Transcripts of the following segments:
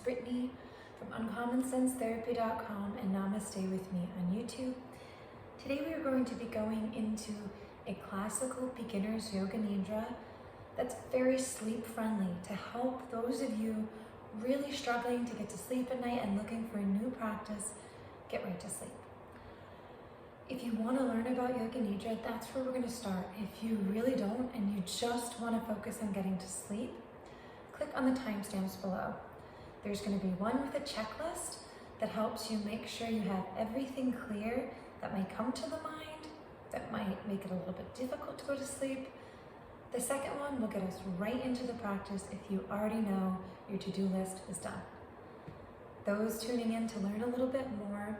Brittany from uncommonsensentherapy.com and Namaste with me on YouTube. Today we are going to be going into a classical beginner's yoga nidra that's very sleep friendly to help those of you really struggling to get to sleep at night and looking for a new practice get right to sleep. If you want to learn about yoga nidra, that's where we're going to start. If you really don't and you just want to focus on getting to sleep, click on the timestamps below. There's going to be one with a checklist that helps you make sure you have everything clear that might come to the mind, that might make it a little bit difficult to go to sleep. The second one will get us right into the practice if you already know your to-do list is done. Those tuning in to learn a little bit more,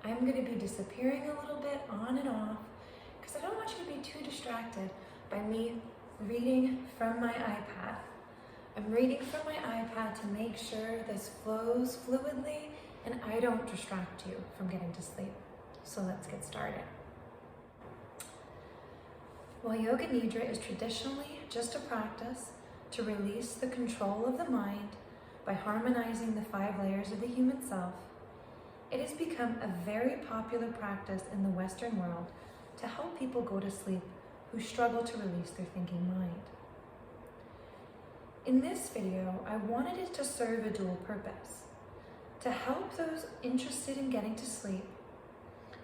I'm going to be disappearing a little bit on and off because I don't want you to be too distracted by me reading from my iPad. I'm reading from my iPad to make sure this flows fluidly and I don't distract you from getting to sleep. So let's get started. While yoga nidra is traditionally just a practice to release the control of the mind by harmonizing the 5 layers of the human self, it has become a very popular practice in the Western world to help people go to sleep who struggle to release their thinking mind. In this video, I wanted it to serve a dual purpose, to help those interested in getting to sleep,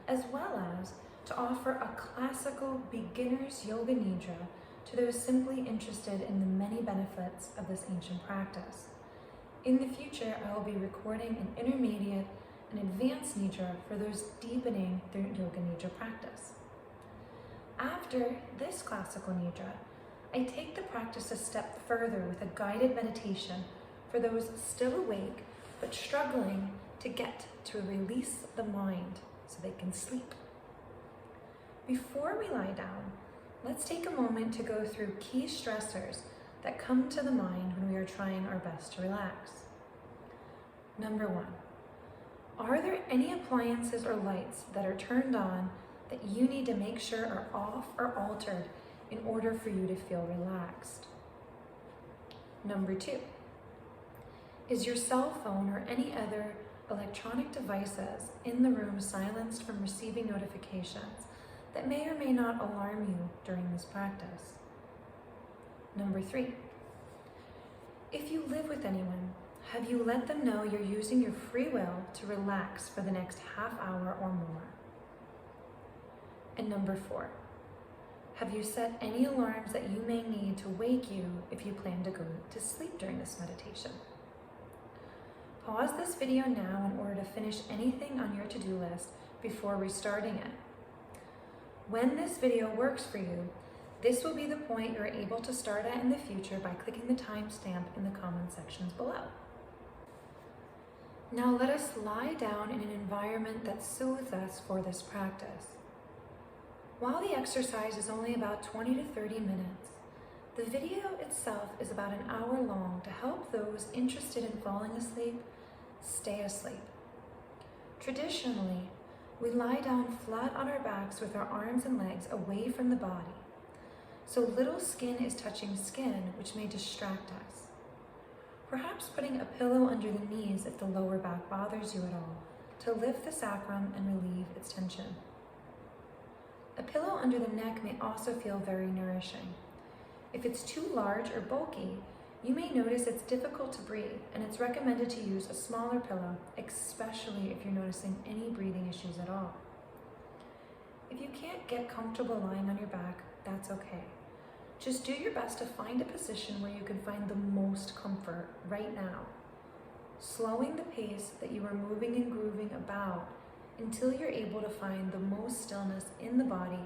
as well as to offer a classical beginner's yoga nidra to those simply interested in the many benefits of this ancient practice. In the future, I will be recording an intermediate and advanced nidra for those deepening their yoga nidra practice. After this classical nidra, I take the practice a step further with a guided meditation for those still awake but struggling to get to release the mind so they can sleep. Before we lie down, let's take a moment to go through key stressors that come to the mind when we are trying our best to relax. Number 1. Are there any appliances or lights that are turned on that you need to make sure are off or altered in order for you to feel relaxed? Number 2. Is your cell phone or any other electronic devices in the room silenced from receiving notifications that may or may not alarm you during this practice? Number 3. If you live with anyone, have you let them know you're using your free will to relax for the next half hour or more? And number 4. Have you set any alarms that you may need to wake you if you plan to go to sleep during this meditation? Pause this video now in order to finish anything on your to-do list before restarting it. When this video works for you, this will be the point you're able to start at in the future by clicking the timestamp in the comment sections below. Now let us lie down in an environment that soothes us for this practice. While the exercise is only about 20 to 30 minutes, the video itself is about an hour long to help those interested in falling asleep stay asleep. Traditionally, we lie down flat on our backs with our arms and legs away from the body, so little skin is touching skin, which may distract us. Perhaps putting a pillow under the knees if the lower back bothers you at all, to lift the sacrum and relieve its tension. A pillow under the neck may also feel very nourishing. If it's too large or bulky, you may notice it's difficult to breathe, and it's recommended to use a smaller pillow, especially if you're noticing any breathing issues at all. If you can't get comfortable lying on your back, that's okay. Just do your best to find a position where you can find the most comfort right now, slowing the pace that you are moving and grooving about until you're able to find the most stillness in the body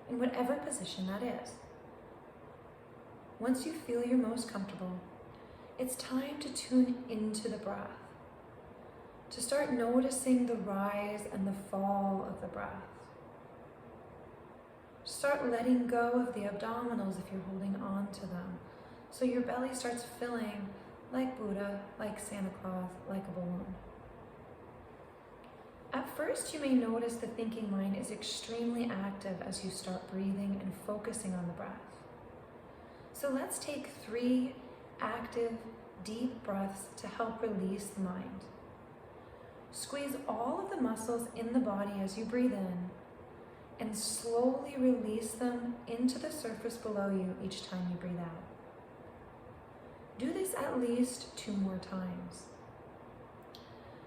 in whatever position that is. Once you feel your most comfortable, it's time to tune into the breath, to start noticing the rise and the fall of the breath. Start letting go of the abdominals if you're holding on to them, so your belly starts filling like Buddha, like Santa Claus, like a balloon. At first, you may notice the thinking mind is extremely active as you start breathing and focusing on the breath. So let's take 3 active, deep breaths to help release the mind. Squeeze all of the muscles in the body as you breathe in, and slowly release them into the surface below you each time you breathe out. Do this at least 2 more times.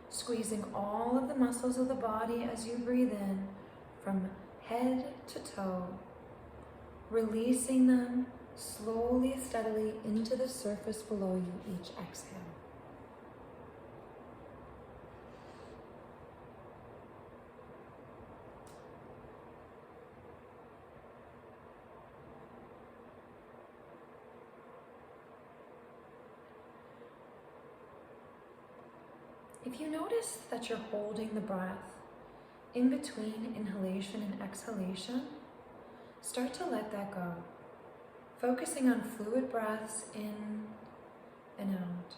Squeezing all of the muscles of the body as you breathe in from head to toe, releasing them slowly, steadily into the surface below you each exhale. If you notice that you're holding the breath in between inhalation and exhalation, start to let that go, focusing on fluid breaths in and out.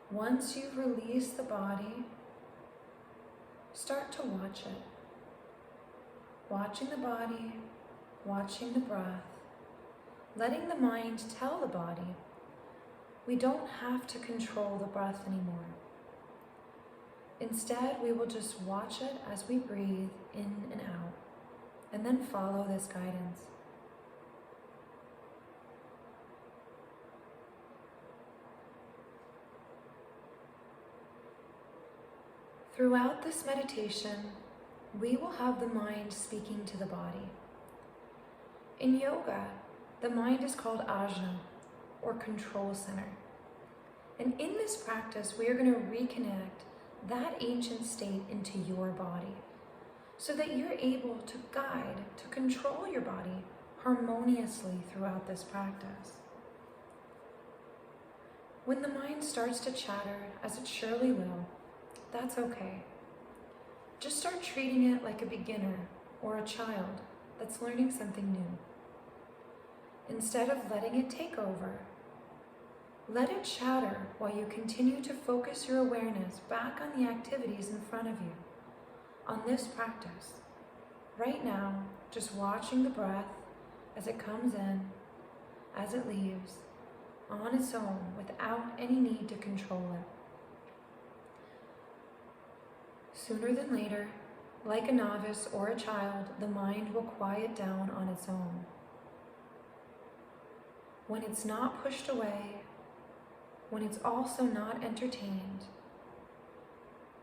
Once you've released the body, start to watch it. Watching the body, watching the breath, letting the mind tell the body, we don't have to control the breath anymore. Instead, we will just watch it as we breathe in and out, and then follow this guidance. Throughout this meditation, we will have the mind speaking to the body. In yoga, the mind is called ajna, or control center. And in this practice, we are going to reconnect that ancient state into your body so that you're able to guide, to control your body harmoniously throughout this practice. When the mind starts to chatter, as it surely will, that's okay. Just start treating it like a beginner or a child that's learning something new. Instead of letting it take over, let it chatter while you continue to focus your awareness back on the activities in front of you, on this practice. Right now, just watching the breath as it comes in, as it leaves, on its own, without any need to control it. Sooner than later, like a novice or a child, the mind will quiet down on its own. When it's not pushed away, when it's also not entertained,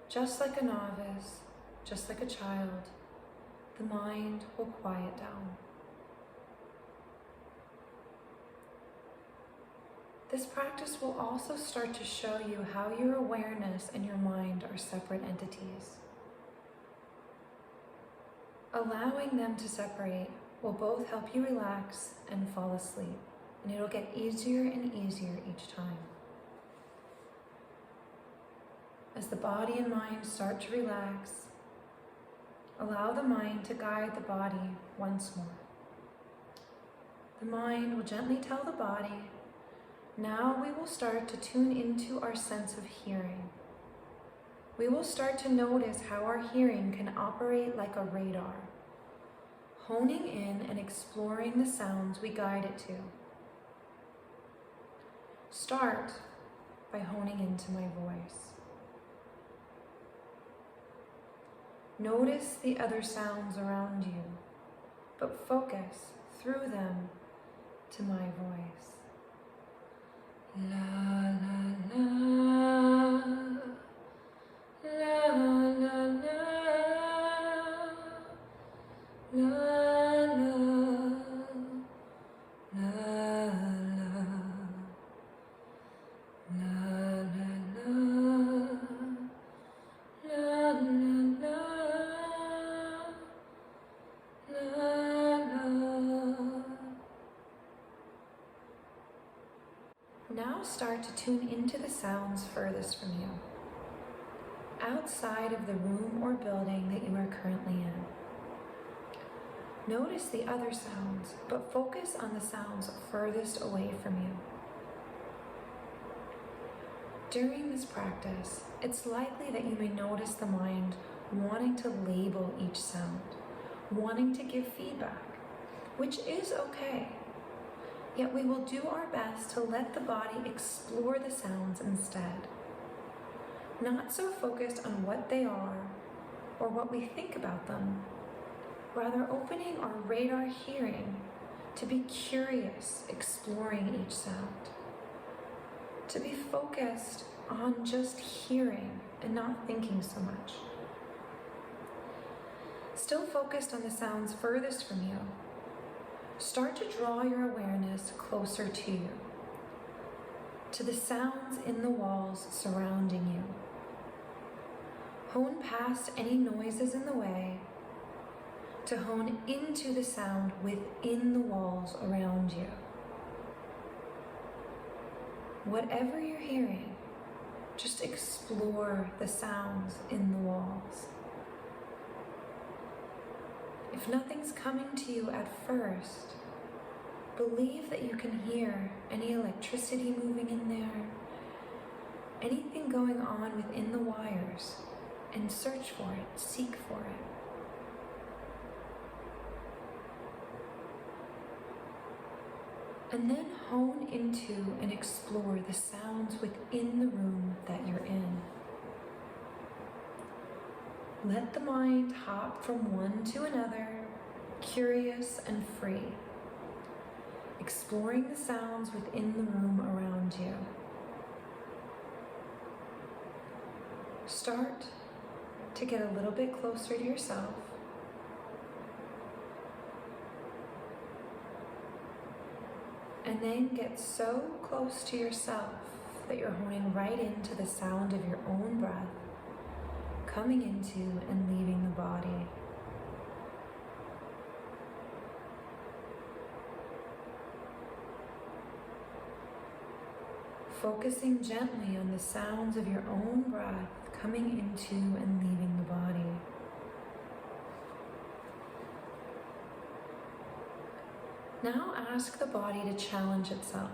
just like a novice, just like a child, the mind will quiet down. This practice will also start to show you how your awareness and your mind are separate entities. Allowing them to separate will both help you relax and fall asleep, and it'll get easier and easier each time. As the body and mind start to relax, allow the mind to guide the body once more. The mind will gently tell the body, now we will start to tune into our sense of hearing. We will start to notice how our hearing can operate like a radar, honing in and exploring the sounds we guide it to. Start by honing into my voice. Notice the other sounds around you, but focus through them to my voice. La la la, la la la, la la, Now start to tune into the sounds furthest from you, outside of the room or building that you are currently in. Notice the other sounds, but focus on the sounds furthest away from you. During this practice, it's likely that you may notice the mind wanting to label each sound, wanting to give feedback, which is okay. Yet we will do our best to let the body explore the sounds instead. Not so focused on what they are or what we think about them, rather opening our radar hearing to be curious, exploring each sound. To be focused on just hearing and not thinking so much. Still focused on the sounds furthest from you, start to draw your awareness closer to you, to the sounds in the walls surrounding you. Hone past any noises in the way, to hone into the sound within the walls around you. Whatever you're hearing, just explore the sounds in the walls. If nothing's coming to you at first, believe that you can hear any electricity moving in there, anything going on within the wires, and search for it, seek for it. And then hone into and explore the sounds within the room that you're in. Let the mind hop from one to another, curious and free, exploring the sounds within the room around you. Start to get a little bit closer to yourself. And then get so close to yourself that you're honing right into the sound of your own breath, coming into and leaving the body. Focusing gently on the sounds of your own breath coming into and leaving the body. Now ask the body to challenge itself,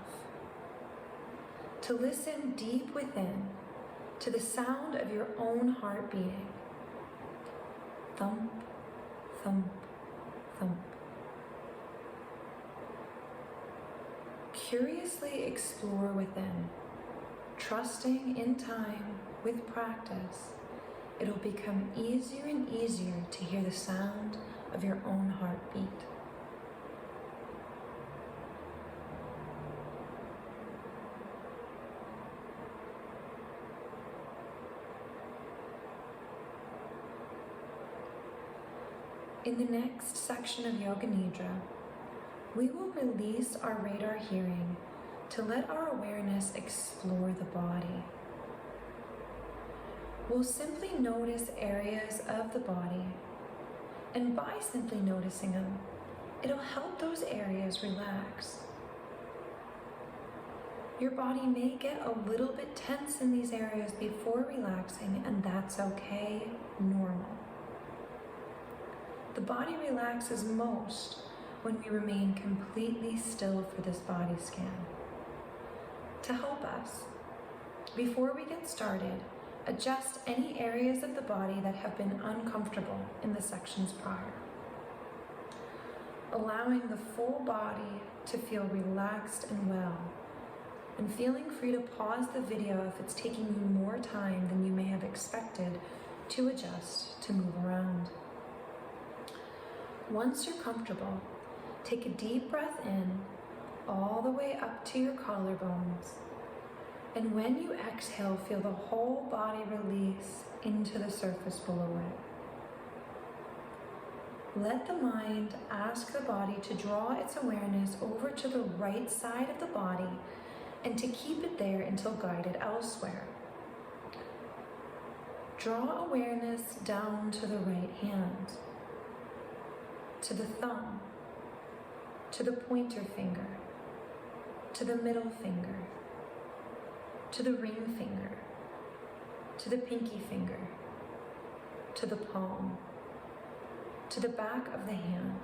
to listen deep within to the sound of your own heart beating. Thump, thump, thump. Curiously explore within, trusting in time, with practice, it'll become easier and easier to hear the sound of your own heartbeat. In the next section of Yoga Nidra, we will release our radar hearing to let our awareness explore the body. We'll simply notice areas of the body, and by simply noticing them, it'll help those areas relax. Your body may get a little bit tense in these areas before relaxing, and that's okay, normal. The body relaxes most when we remain completely still for this body scan. To help us, before we get started, adjust any areas of the body that have been uncomfortable in the sections prior. Allowing the full body to feel relaxed and well, and feeling free to pause the video if it's taking you more time than you may have expected to adjust, to move around. Once you're comfortable, take a deep breath in, all the way up to your collarbones. And when you exhale, feel the whole body release into the surface below it. Let the mind ask the body to draw its awareness over to the right side of the body and to keep it there until guided elsewhere. Draw awareness down to the right hand, to the thumb, to the pointer finger, to the middle finger, to the ring finger, to the pinky finger, to the palm, to the back of the hand,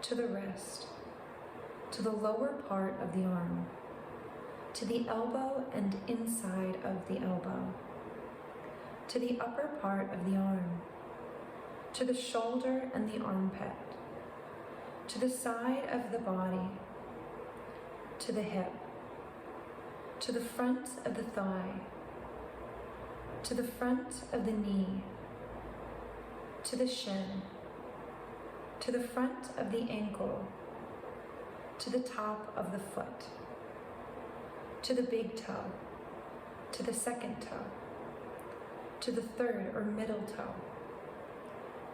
to the wrist, to the lower part of the arm, to the elbow and inside of the elbow, to the upper part of the arm, to the shoulder and the armpit, to the side of the body, to the hip, to the front of the thigh, to the front of the knee, to the shin, to the front of the ankle, to the top of the foot, to the big toe, to the second toe, to the third or middle toe,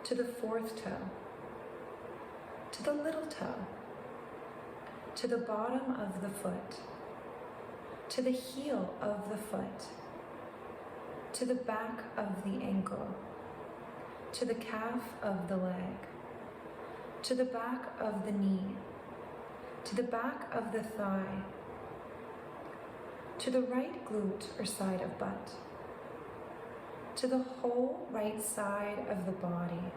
to the fourth toe, to the little toe, to the bottom of the foot, to the heel of the foot, to the back of the ankle, to the calf of the leg, to the back of the knee, to the back of the thigh, to the right glute or side of butt, to the whole right side of the body.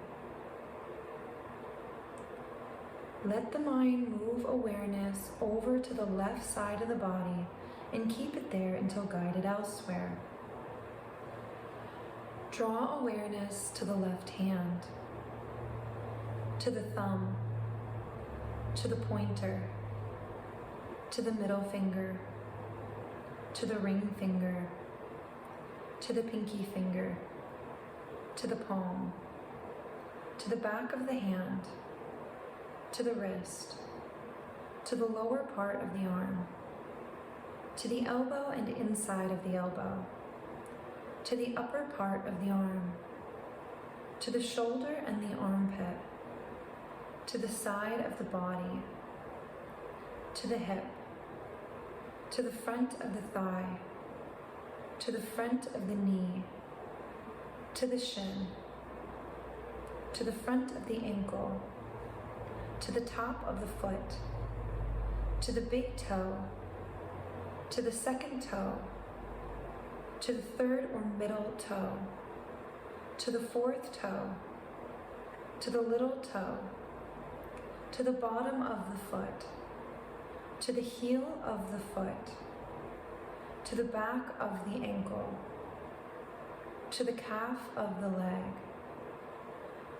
Let the mind move awareness over to the left side of the body and keep it there until guided elsewhere. Draw awareness to the left hand, to the thumb, to the pointer, to the middle finger, to the ring finger, to the pinky finger, to the palm, to the back of the hand, to the wrist, to the lower part of the arm, to the elbow and inside of the elbow, to the upper part of the arm, to the shoulder and the armpit, to the side of the body, to the hip, to the front of the thigh, to the front of the knee, to the shin, to the front of the ankle, to the top of the foot, to the big toe, to the second toe, to the third or middle toe, to the fourth toe, to the little toe, to the bottom of the foot, to the heel of the foot, to the back of the ankle, to the calf of the leg,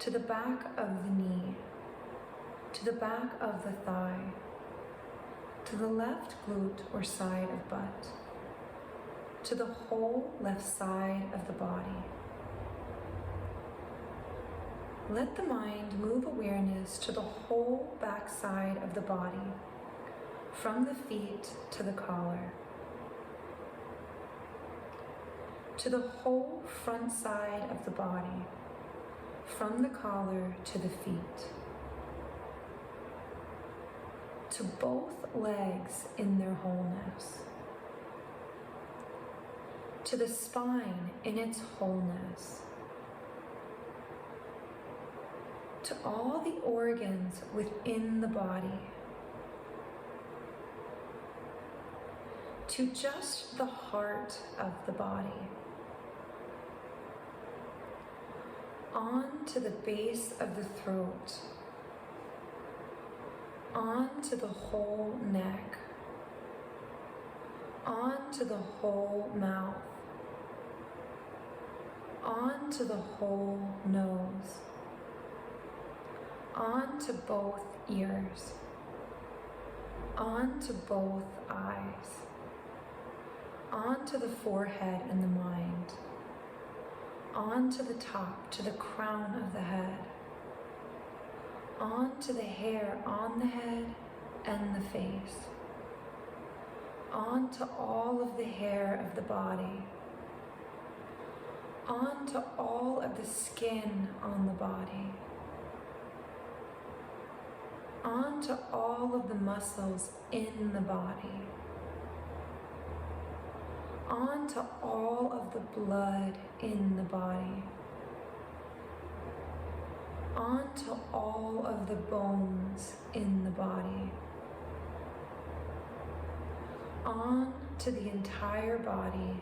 to the back of the knee, to the back of the thigh, to the left glute or side of butt, to the whole left side of the body. Let the mind move awareness to the whole back side of the body, from the feet to the collar, to the whole front side of the body, from the collar to the feet, to both legs in their wholeness, to the spine in its wholeness, to all the organs within the body, to just the heart of the body, on to the base of the throat, on to the whole neck, on to the whole mouth, on to the whole nose, on to both ears, on to both eyes, on to the forehead and the mind, on to the top, to the crown of the head, on to the hair on the head and the face, on to all of the hair of the body, on to all of the skin on the body, on to all of the muscles in the body, on to all of the blood in the body, on to all of the bones in the body, on to the entire body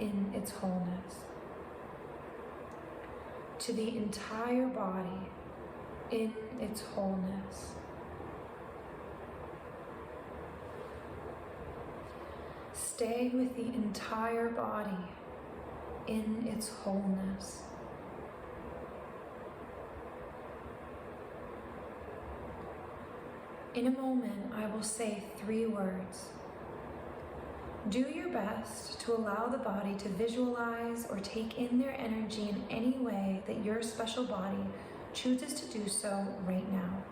in its wholeness, to the entire body in its wholeness. Stay with the entire body in its wholeness. In a moment, I will say 3 words. Do your best to allow the body to visualize or take in their energy in any way that your special body chooses to do so right now.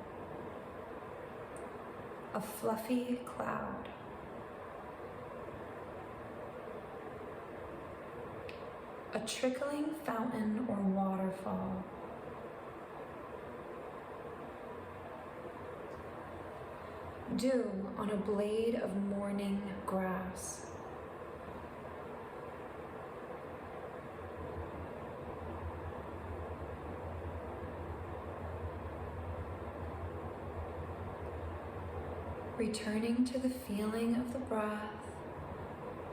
A fluffy cloud. A trickling fountain or waterfall. Dew on a blade of morning grass. Returning to the feeling of the breath,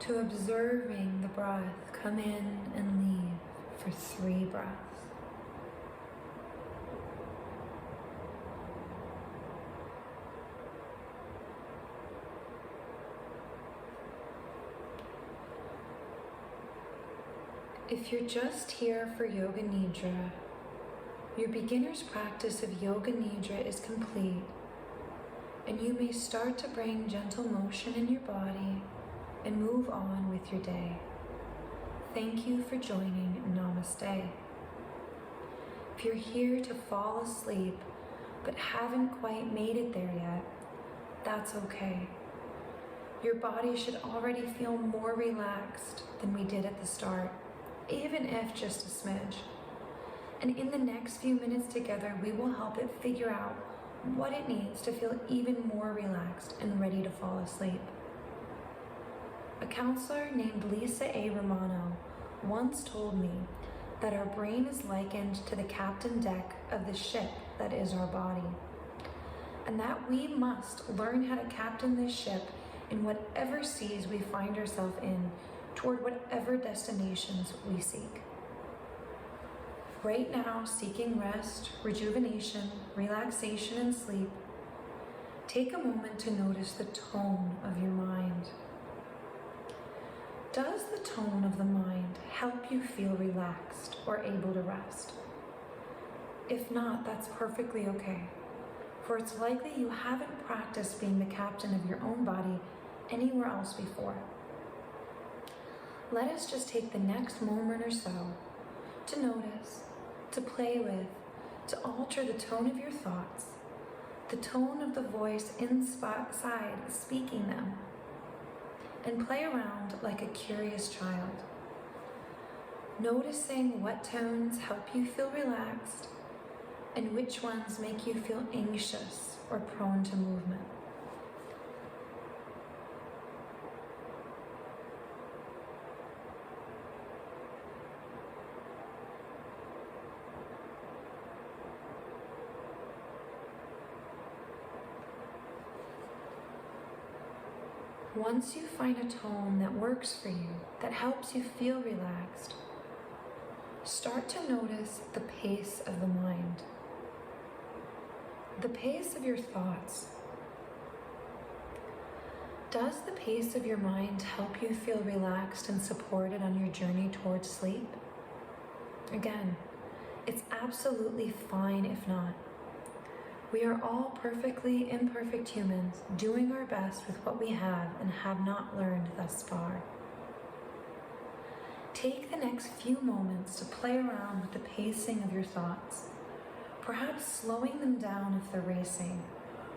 to observing the breath come in and leave for 3 breaths. If you're just here for Yoga Nidra, your beginner's practice of Yoga Nidra is complete, and you may start to bring gentle motion in your body and move on with your day. Thank you for joining. Namaste. If you're here to fall asleep but haven't quite made it there yet, that's okay. Your body should already feel more relaxed than we did at the start, even if just a smidge. And in the next few minutes together, we will help it figure out what it needs to feel even more relaxed and ready to fall asleep. A counselor named Lisa A. Romano once told me that our brain is likened to the captain deck of the ship that is our body, and that we must learn how to captain this ship in whatever seas we find ourselves in toward whatever destinations we seek. Right now, seeking rest, rejuvenation, relaxation, and sleep, take a moment to notice the tone of your mind. Does the tone of the mind help you feel relaxed or able to rest? If not, that's perfectly okay, for it's likely you haven't practiced being the captain of your own body anywhere else before. Let us just take the next moment or so to notice, to play with, to alter the tone of your thoughts, the tone of the voice inside speaking them, and play around like a curious child, noticing what tones help you feel relaxed and which ones make you feel anxious or prone to movement. Once you find a tone that works for you, that helps you feel relaxed, start to notice the pace of the mind, the pace of your thoughts. Does the pace of your mind help you feel relaxed and supported on your journey towards sleep? Again, it's absolutely fine if not. We are all perfectly imperfect humans doing our best with what we have and have not learned thus far. Take the next few moments to play around with the pacing of your thoughts, perhaps slowing them down if they're racing,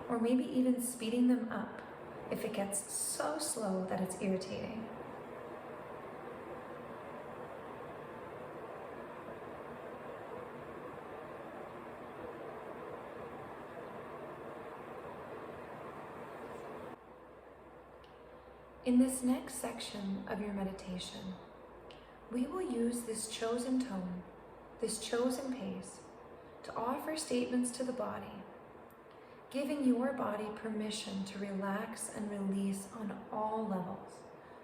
or maybe even speeding them up if it gets so slow that it's irritating. In this next section of your meditation, we will use this chosen tone, this chosen pace, to offer statements to the body, giving your body permission to relax and release on all levels,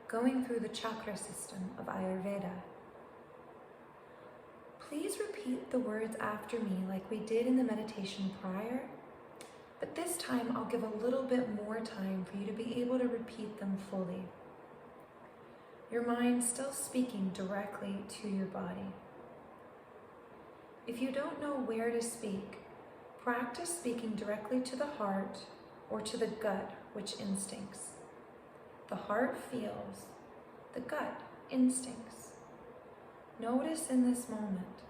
going through the chakra system of Ayurveda. Please repeat the words after me like we did in the meditation prior, but this time I'll give a little bit more time for you to be able to repeat them fully. Your mind still speaking directly to your body. If you don't know where to speak, practice speaking directly to the heart or to the gut, which instincts. The heart feels, the gut instincts. Notice in this moment,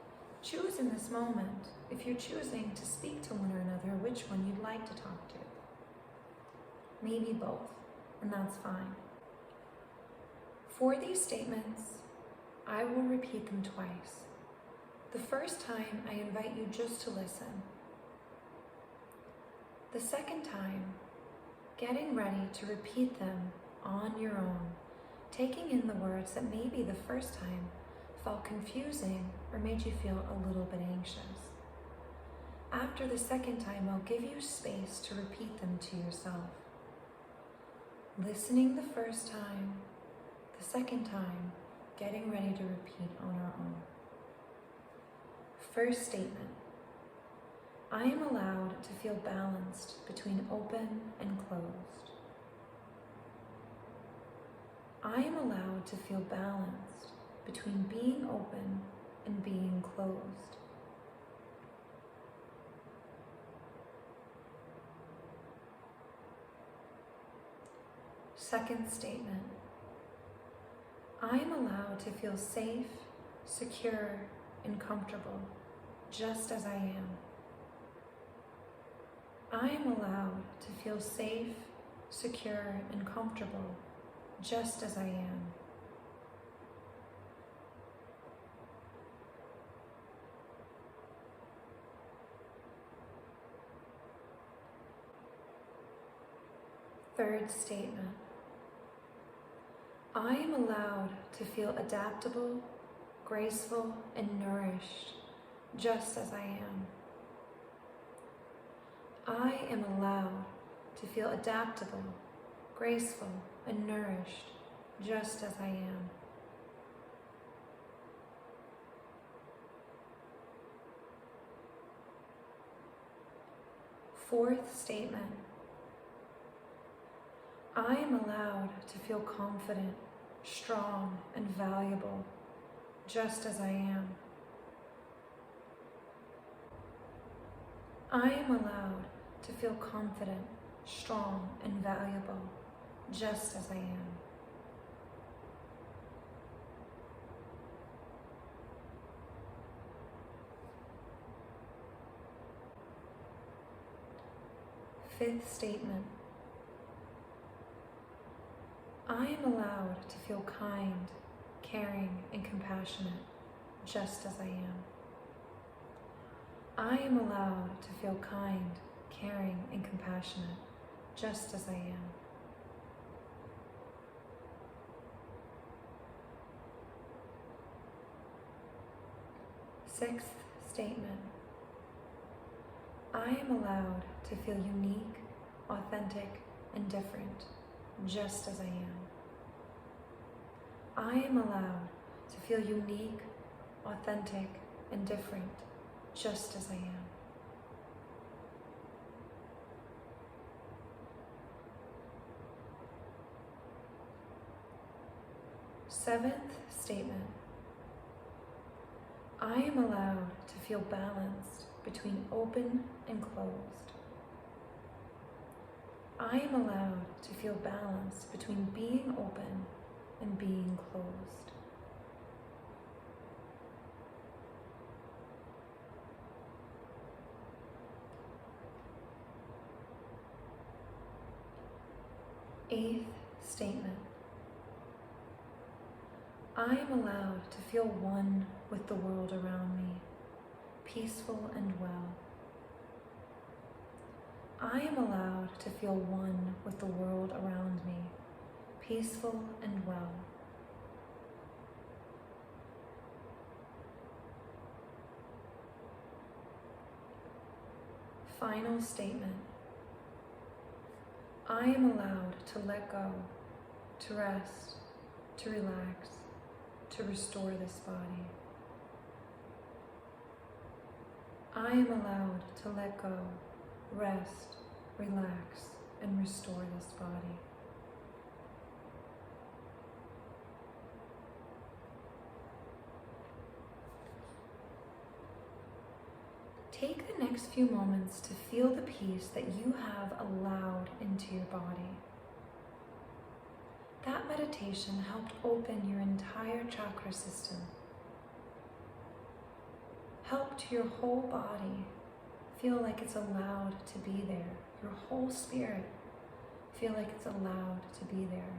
choose in this moment, if you're choosing to speak to one or another, which one you'd like to talk to. Maybe both, and that's fine. For these statements, I will repeat them twice. The first time, I invite you just to listen. The second time, getting ready to repeat them on your own, taking in the words that maybe the first time felt confusing or made you feel a little bit anxious. After the second time, I'll give you space to repeat them to yourself. Listening the first time, the second time, getting ready to repeat on our own. First statement. I am allowed to feel balanced between open and closed. I am allowed to feel balanced between being open and being closed. Second statement. I am allowed to feel safe, secure, and comfortable, just as I am. I am allowed to feel safe, secure, and comfortable, just as I am. Third statement. I am allowed to feel adaptable, graceful, and nourished, just as I am. I am allowed to feel adaptable, graceful, and nourished, just as I am. Fourth statement. I am allowed to feel confident, strong, and valuable, just as I am. I am allowed to feel confident, strong, and valuable, just as I am. Fifth statement. I am allowed to feel kind, caring, and compassionate, just as I am. I am allowed to feel kind, caring, and compassionate, just as I am. Sixth statement. I am allowed to feel unique, authentic, and different, just as I am. I am allowed to feel unique, authentic, and different, just as I am. Seventh statement. I am allowed to feel balanced between open and closed. I am allowed to feel balance between being open and being closed. Eighth statement. I am allowed to feel one with the world around me, peaceful and well. I am allowed to feel one with the world around me, peaceful and well. Final statement. I am allowed to let go, to rest, to relax, to restore this body. I am allowed to let go, rest, relax, and restore this body. Take the next next few moments to feel the peace that you have allowed into your body. That meditation helped open your entire chakra system, helped your whole body feel like it's allowed to be there, your whole spirit feel like it's allowed to be there.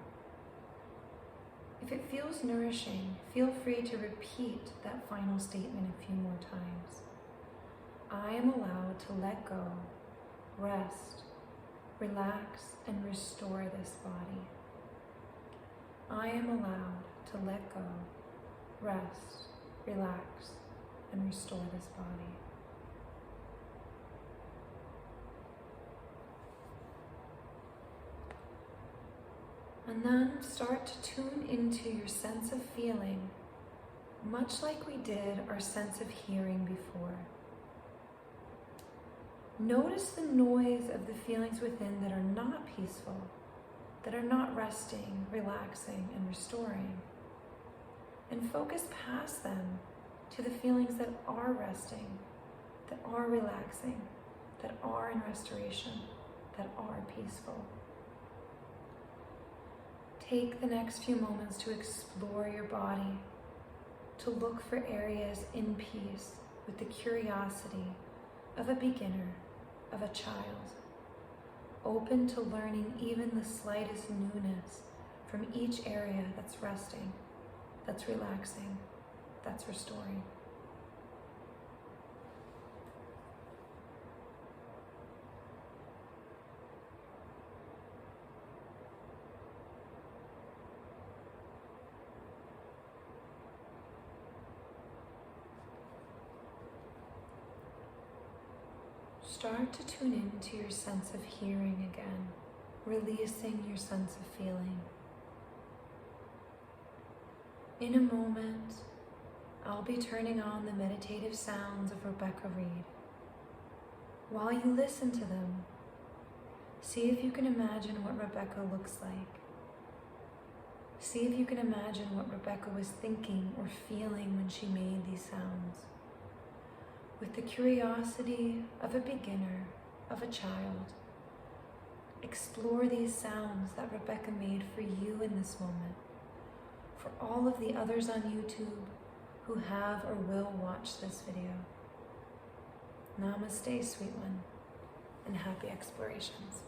If it feels nourishing, feel free to repeat that final statement a few more times. I am allowed to let go, rest, relax, and restore this body. I am allowed to let go, rest, relax, and restore this body. And then start to tune into your sense of feeling, much like we did our sense of hearing before. Notice the noise of the feelings within that are not peaceful, that are not resting, relaxing, and restoring. And focus past them to the feelings that are resting, that are relaxing, that are in restoration, that are peaceful. Take the next few moments to explore your body, to look for areas in peace with the curiosity of a beginner, of a child, open to learning even the slightest newness from each area that's resting, that's relaxing, that's restoring. Start to tune into your sense of hearing again, releasing your sense of feeling. In a moment, I'll be turning on the meditative sounds of Rebecca Reed. While you listen to them, see if you can imagine what Rebecca looks like. See if you can imagine what Rebecca was thinking or feeling when she made these sounds. With the curiosity of a beginner, of a child, explore these sounds that Rebecca made for you in this moment, for all of the others on YouTube who have or will watch this video. Namaste, sweet one, and happy explorations.